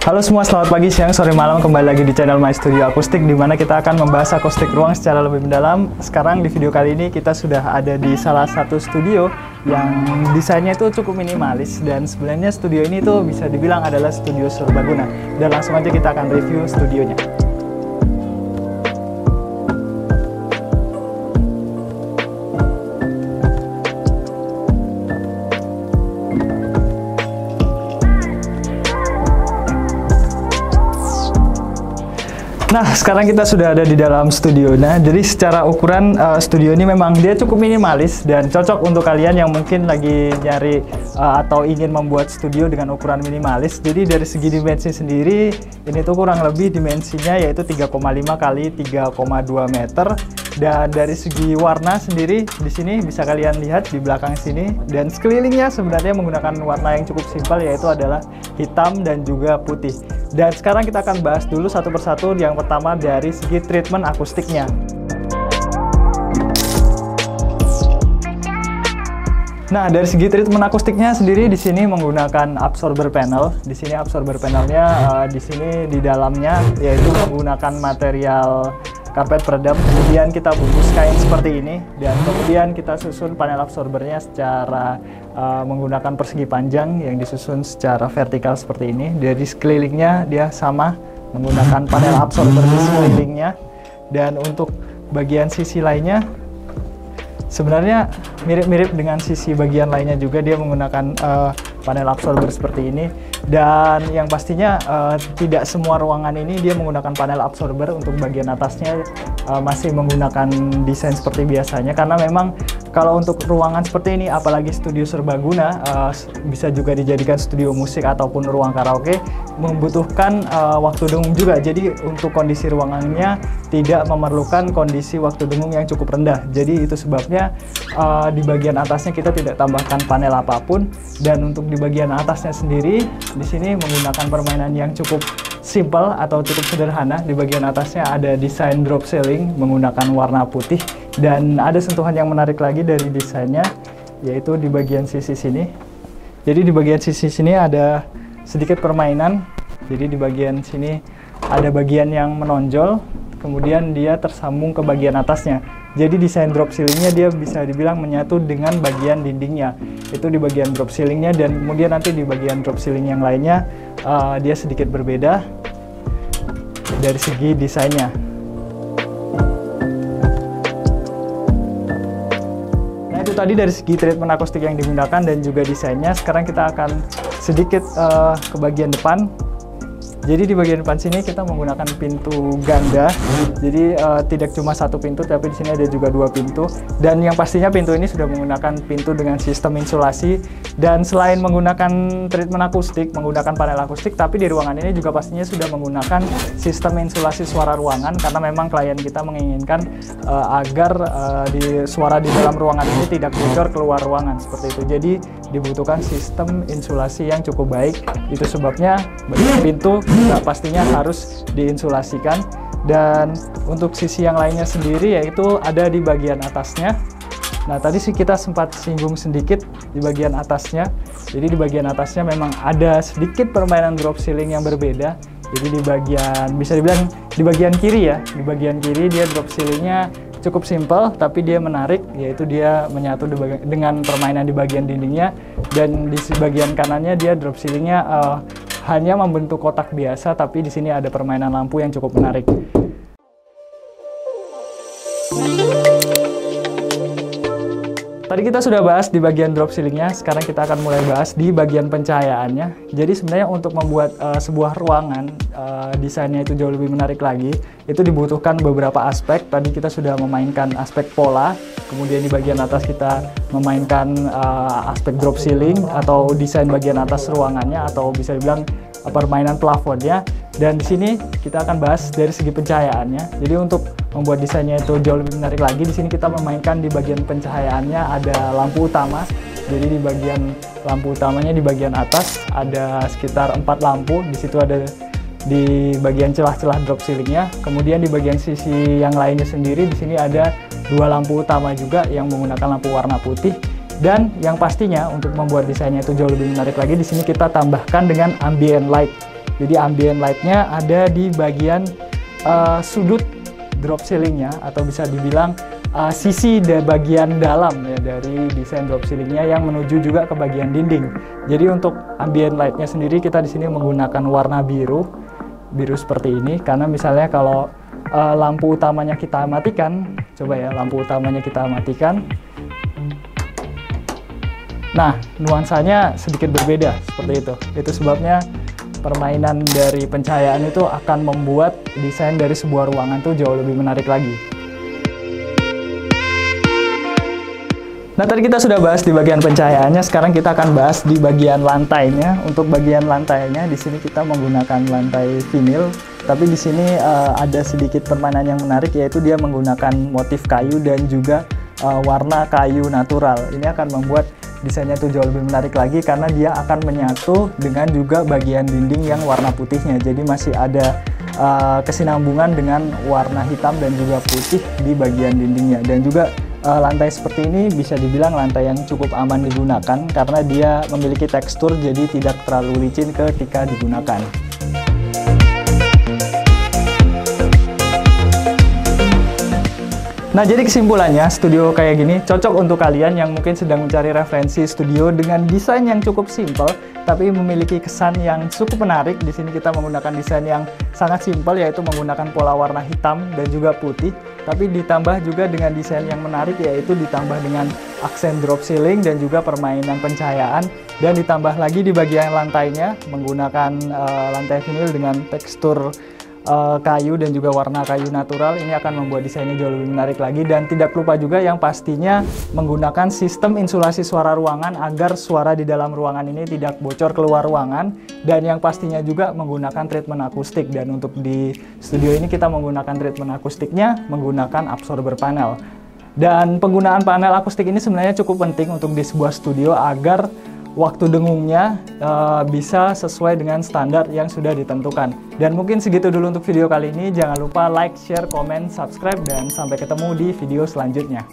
Halo semua, selamat pagi, siang, sore, malam. Kembali lagi di channel My Studio Akustik, di mana kita akan membahas akustik ruang secara lebih mendalam. Sekarang di video kali ini kita sudah ada di salah satu studio yang desainnya itu cukup minimalis, dan sebenarnya studio ini tuh bisa dibilang adalah studio serbaguna. Dan langsung aja kita akan review studionya. Nah, sekarang kita sudah ada di dalam studio. Nah, jadi secara ukuran studio ini memang dia cukup minimalis dan cocok untuk kalian yang mungkin lagi nyari atau ingin membuat studio dengan ukuran minimalis. Jadi dari segi dimensi sendiri, ini tuh kurang lebih dimensinya yaitu 3,5 kali 3,2 meter. Dan dari segi warna sendiri, di sini bisa kalian lihat di belakang sini, dan sekelilingnya sebenarnya menggunakan warna yang cukup simpel, yaitu adalah hitam dan juga putih. Dan sekarang kita akan bahas dulu satu persatu. Yang pertama dari segi treatment akustiknya. Nah, dari segi treatment akustiknya sendiri di sini menggunakan absorber panel. Di sini absorber panelnya di sini di dalamnya yaitu menggunakan material karpet peredam, kemudian kita bungkus kain seperti ini, dan kemudian kita susun panel absorbernya secara menggunakan persegi panjang yang disusun secara vertikal seperti ini. Dari sekelilingnya dia sama menggunakan panel absorber di sekelilingnya, dan untuk bagian sisi lainnya sebenarnya mirip-mirip dengan sisi bagian lainnya juga, dia menggunakan panel absorber seperti ini. Dan yang pastinya tidak semua ruangan ini dia menggunakan panel absorber. Untuk bagian atasnya masih menggunakan desain seperti biasanya, karena memang kalau untuk ruangan seperti ini, apalagi studio serbaguna, bisa juga dijadikan studio musik ataupun ruang karaoke, membutuhkan waktu dengung juga. Jadi untuk kondisi ruangannya tidak memerlukan kondisi waktu dengung yang cukup rendah. Jadi itu sebabnya di bagian atasnya kita tidak tambahkan panel apapun. Dan untuk di bagian atasnya sendiri, di sini menggunakan permainan yang cukup simple atau cukup sederhana. Di bagian atasnya ada desain drop ceiling menggunakan warna putih, dan ada sentuhan yang menarik lagi dari desainnya, yaitu di bagian sisi sini. Jadi di bagian sisi sini ada sedikit permainan. Jadi di bagian sini ada bagian yang menonjol, kemudian dia tersambung ke bagian atasnya. Jadi desain drop ceilingnya dia bisa dibilang menyatu dengan bagian dindingnya. Itu di bagian drop ceilingnya, dan kemudian nanti di bagian drop ceiling yang lainnya dia sedikit berbeda dari segi desainnya. Nah, itu tadi dari segi treatment akustik yang digunakan dan juga desainnya. Sekarang kita akan sedikit ke bagian depan. Jadi di bagian depan sini kita menggunakan pintu ganda. Jadi tidak cuma satu pintu, tapi di sini ada juga dua pintu. Dan yang pastinya pintu ini sudah menggunakan pintu dengan sistem insulasi. Dan selain menggunakan treatment akustik, menggunakan panel akustik, tapi di ruangan ini juga pastinya sudah menggunakan sistem insulasi suara ruangan, karena memang klien kita menginginkan agar suara di dalam ruangan ini tidak bocor keluar ruangan seperti itu. Jadi dibutuhkan sistem insulasi yang cukup baik. Itu sebabnya pintu pastinya harus diinsulasikan. Dan untuk sisi yang lainnya sendiri yaitu ada di bagian atasnya. Nah, tadi sih kita sempat singgung sedikit di bagian atasnya. Jadi di bagian atasnya memang ada sedikit permainan drop ceiling yang berbeda. Jadi di bagian, bisa dibilang di bagian kiri ya, di bagian kiri dia drop ceilingnya cukup simpel, tapi dia menarik, yaitu dia menyatu dengan permainan di bagian dindingnya. Dan di bagian kanannya dia drop ceilingnya hanya membentuk kotak biasa, tapi di sini ada permainan lampu yang cukup menarik. Tadi kita sudah bahas di bagian drop ceilingnya, sekarang kita akan mulai bahas di bagian pencahayaannya. Jadi sebenarnya untuk membuat sebuah ruangan, desainnya itu jauh lebih menarik lagi, itu dibutuhkan beberapa aspek. Tadi kita sudah memainkan aspek pola, kemudian di bagian atas kita memainkan aspek drop ceiling atau desain bagian atas ruangannya, atau bisa dibilang permainan plafonnya. Dan di sini kita akan bahas dari segi pencahayaannya. Jadi untuk membuat desainnya itu jauh lebih menarik lagi, di sini kita memainkan di bagian pencahayaannya ada lampu utama. Jadi di bagian lampu utamanya di bagian atas ada sekitar 4 lampu. Di situ ada di bagian celah-celah drop ceilingnya. Kemudian di bagian sisi yang lainnya sendiri di sini ada 2 lampu utama juga yang menggunakan lampu warna putih. Dan yang pastinya untuk membuat desainnya itu jauh lebih menarik lagi, di sini kita tambahkan dengan ambient light. Jadi ambient light-nya ada di bagian sudut drop ceiling-nya, atau bisa dibilang sisi bagian dalam ya dari desain drop ceiling-nya yang menuju juga ke bagian dinding. Jadi untuk ambient light-nya sendiri kita di sini menggunakan warna biru seperti ini, karena misalnya kalau lampu utamanya kita matikan, coba ya lampu utamanya kita matikan. Nah, nuansanya sedikit berbeda seperti itu. Itu sebabnya permainan dari pencahayaan itu akan membuat desain dari sebuah ruangan tuh jauh lebih menarik lagi. Nah, tadi kita sudah bahas di bagian pencahayaannya, sekarang kita akan bahas di bagian lantainya. Untuk bagian lantainya, di sini kita menggunakan lantai vinil, tapi di sini ada sedikit permainan yang menarik, yaitu dia menggunakan motif kayu dan juga warna kayu natural. Ini akan membuat desainnya itu jauh lebih menarik lagi, karena dia akan menyatu dengan juga bagian dinding yang warna putihnya. Jadi masih ada kesinambungan dengan warna hitam dan juga putih di bagian dindingnya. Dan juga lantai seperti ini bisa dibilang lantai yang cukup aman digunakan, karena dia memiliki tekstur jadi tidak terlalu licin ketika digunakan. Nah, jadi kesimpulannya, studio kayak gini cocok untuk kalian yang mungkin sedang mencari referensi studio dengan desain yang cukup simple, tapi memiliki kesan yang cukup menarik. Di sini kita menggunakan desain yang sangat simpel, yaitu menggunakan pola warna hitam dan juga putih, tapi ditambah juga dengan desain yang menarik, yaitu ditambah dengan aksen drop ceiling dan juga permainan pencahayaan, dan ditambah lagi di bagian lantainya menggunakan lantai vinil dengan tekstur kayu dan juga warna kayu natural. Ini akan membuat desainnya jauh lebih menarik lagi. Dan tidak lupa juga yang pastinya menggunakan sistem insulasi suara ruangan agar suara di dalam ruangan ini tidak bocor keluar ruangan, dan yang pastinya juga menggunakan treatment akustik. Dan untuk di studio ini kita menggunakan treatment akustiknya menggunakan absorber panel. Dan penggunaan panel akustik ini sebenarnya cukup penting untuk di sebuah studio agar waktu dengungnya bisa sesuai dengan standar yang sudah ditentukan. Dan mungkin segitu dulu untuk video kali ini. Jangan lupa like, share, komen, subscribe, dan sampai ketemu di video selanjutnya.